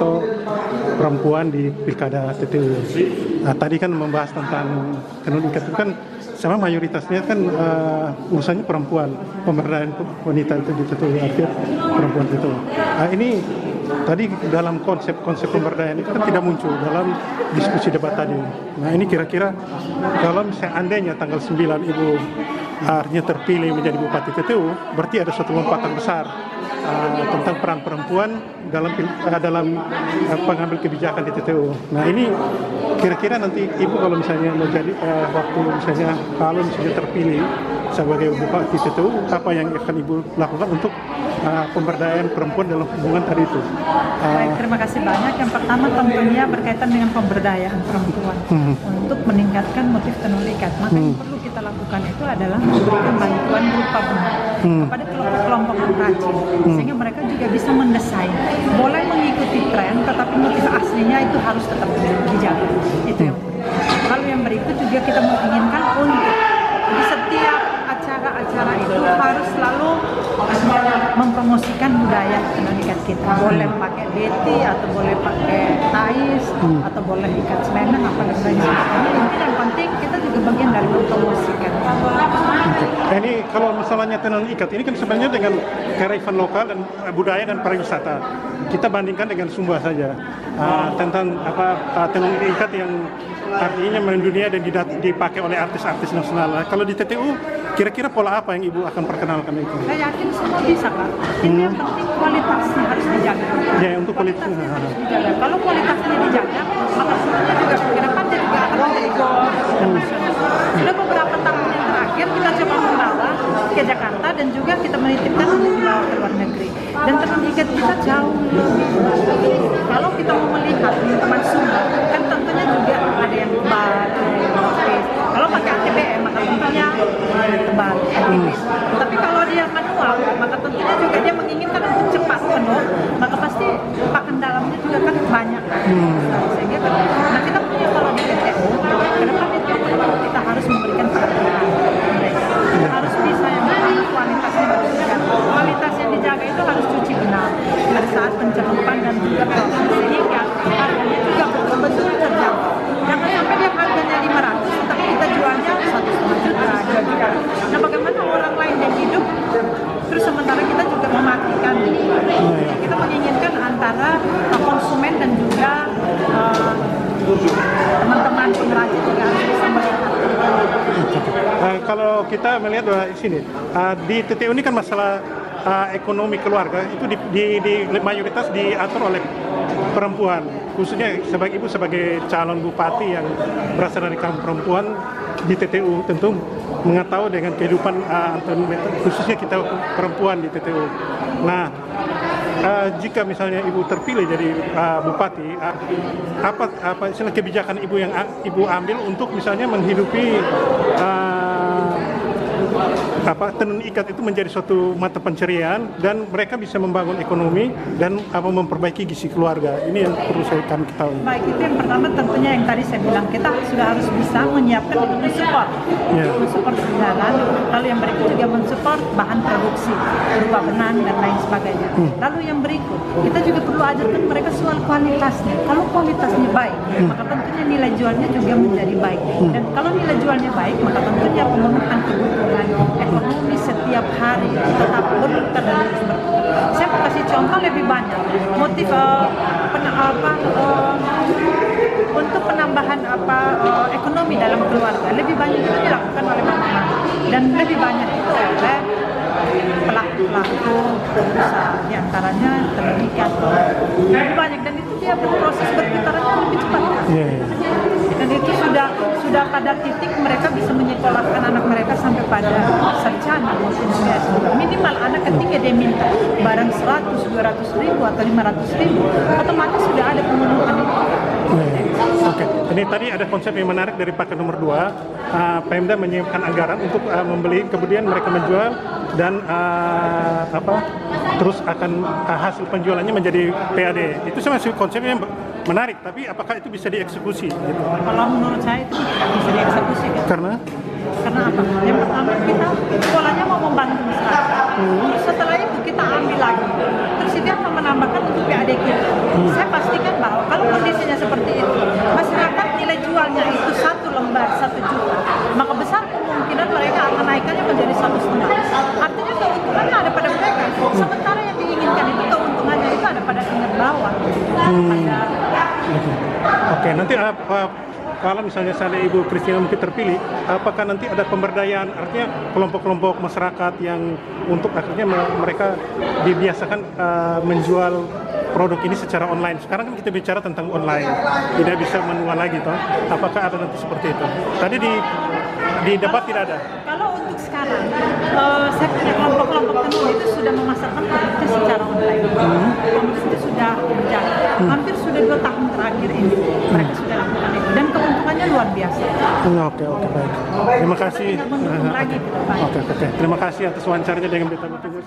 atau perempuan di pilkada TTU. Nah, tadi kan membahas tentang tenun ikat itu kan sama mayoritasnya kan urusannya perempuan, pemberdayaan wanita itu di TTU, artinya perempuan itu. Nah, ini tadi dalam konsep pemberdayaan itu kan tidak muncul dalam diskusi debat tadi. Nah, ini kira-kira kalau misalnya andainya tanggal 9 Ibu artinya terpilih menjadi Bupati TTU, berarti ada suatu lompatan besar tentang peran perempuan dalam pengambil kebijakan di TTU. Nah, ini kira-kira nanti Ibu kalau misalnya mau jadi waktu misalnya kalau misalnya terpilih sebagai Bupati TTU, apa yang akan Ibu lakukan untuk pemberdayaan perempuan dalam hubungan tadi itu? Baik, terima kasih banyak. Yang pertama tentunya berkaitan dengan pemberdayaan perempuan untuk meningkatkan motif tenun ikat. Maka yang perlu kita lakukan itu adalah memberikan bantuan berupa benang kepada kelompok pengrajin, sehingga mereka juga bisa mendesain. Boleh mengikuti tren, tetapi motif aslinya itu harus tetap dijaga. Itu yang pertama. Lalu yang berikut juga kita menginginkan untuk di setiap acara-acara itu harus selalu mempromosikan budaya tenun ikat kita. Boleh pakai beti atau boleh pakai tais atau boleh ikat selendang apa dan sebagainya. Ini yang penting kita juga bagian dari mempromosikan. Ini kalau masalahnya tenun ikat ini kan sebenarnya dengan kearifan lokal dan budaya dan pariwisata. Kita bandingkan dengan Sumba saja tentang tenun ikat yang artinya mendunia dan dipakai oleh artis-artis nasional. Kalau di TTU, kira-kira pola apa yang Ibu akan perkenalkan itu? Saya yakin semua bisa, Pak. Ini yang penting kualitasnya harus dijaga. Ya, untuk kualitasnya harus dijaga. Kalau kualitasnya dijaga, maka semuanya juga ke depan juga akan menjadi goal internasional. Sudah beberapa tahun yang terakhir kita coba membawa ke Jakarta dan juga kita menitipkan untuk dibawa ke luar negeri. Dan tenun ikat kita jauh lebih. Kalau kita mau melihat teman-teman Sumba, kan tentunya juga ada yang tebal, ada yang tipis. Kalau pakai ATBM, maka tentunya tebal, tipis. Tapi kalau dia manual, maka tentunya juga dia menginginkan untuk cepat penuh, maka pasti pakan dalamnya juga kan banyak. Sehingga nah kita punya kalau di TTU, ke depan itu kita harus memberikan perhatian mereka. Harus bisa yang kualitasnya harus dijaga. Kualitas yang dijaga itu harus cuci benar pada saat pencelupan dan juga proses, sehingga harganya juga betul-betul terjangkau. Jangan sampai dia harganya 500, tapi kita jualnya 1,5 juta, 2 juta. Nah, bagaimana orang lain yang hidup, terus sementara kita juga mematikan. Kita menginginkan antara konsumen dan juga teman-teman pengrajin juga harus bisa melihat. Kalau kita melihat di sini, di TTU ini kan masalah ekonomi keluarga itu di mayoritas diatur oleh perempuan, khususnya sebagai Ibu sebagai calon bupati yang berasal dari kaum perempuan di TTU tentu mengetahui dengan kehidupan khususnya kita perempuan di TTU. Nah, jika misalnya Ibu terpilih jadi bupati, apa istilah kebijakan Ibu yang Ibu ambil untuk misalnya menghidupi tenun ikat itu menjadi suatu mata pencarian dan mereka bisa membangun ekonomi dan memperbaiki gizi keluarga. Ini yang perlu kami ketahui. Baik, itu yang pertama tentunya yang tadi saya bilang, kita sudah harus bisa menyiapkan dan mensupport anggaran. Lalu yang berikut juga mensupport bahan produksi berupa benang dan lain sebagainya. Lalu yang berikut kita juga perlu ajarkan mereka soal kualitasnya. Kalau kualitasnya baik, maka tentunya nilai jualnya juga menjadi baik. Dan kalau nilai jualnya baik, maka tentunya pemenuhan kebutuhan ekonomi setiap hari tetap berputar dan terus berputar. Saya mau kasih contoh lebih banyak motif untuk penambahan ekonomi dalam keluarga lebih banyak itu dilakukan oleh mama dan lebih banyak itu oleh pelaku usaha, diantaranya tenun ikat lebih banyak, dan itu dia berproses berputarannya lebih cepat. Dan itu sudah pada titik mereka bisa menyekolahkan anak mereka sampai pada sarjana maupun S2. Minimal anak ketika dia minta barang 100, 200 ribu atau 500 ribu, otomatis sudah ada pemenuhan itu. Oke, ini tadi ada konsep yang menarik dari paket nomor 2. Pemda menyiapkan anggaran untuk membeli, kemudian mereka menjual dan terus akan hasil penjualannya menjadi PAD. Itu masih konsepnya menarik, tapi apakah itu bisa dieksekusi? Gitu? Kalau menurut saya itu tidak bisa dieksekusi. Kan? Karena apa? Yang pertama kita sekolahnya mau membantu masyarakat. Terus setelah itu kita ambil lagi. Terus itu akan menambahkan untuk PAD kita. Saya pasti Oke, nanti kalau misalnya saya Ibu Christina mungkin terpilih, apakah nanti ada pemberdayaan, artinya kelompok-kelompok masyarakat yang untuk akhirnya mereka dibiasakan menjual produk ini secara online. Sekarang kan kita bicara tentang online, tidak bisa manual lagi, toh. Apakah ada nanti seperti itu? Tadi di debat tidak ada. Kalau untuk sekarang, saya punya kelompok-kelompok tentu itu sudah memasarkan produknya secara online. Kelompok itu sudah berjalan. Hampir sudah 2 tahun terakhir ini mereka sudah lakukan itu dan keuntungannya luar biasa. Oke, baik. Terima kasih. Tinggal mendukung lagi ke depan. Oke. Terima kasih atas wawancaranya dengan Berita Bagus.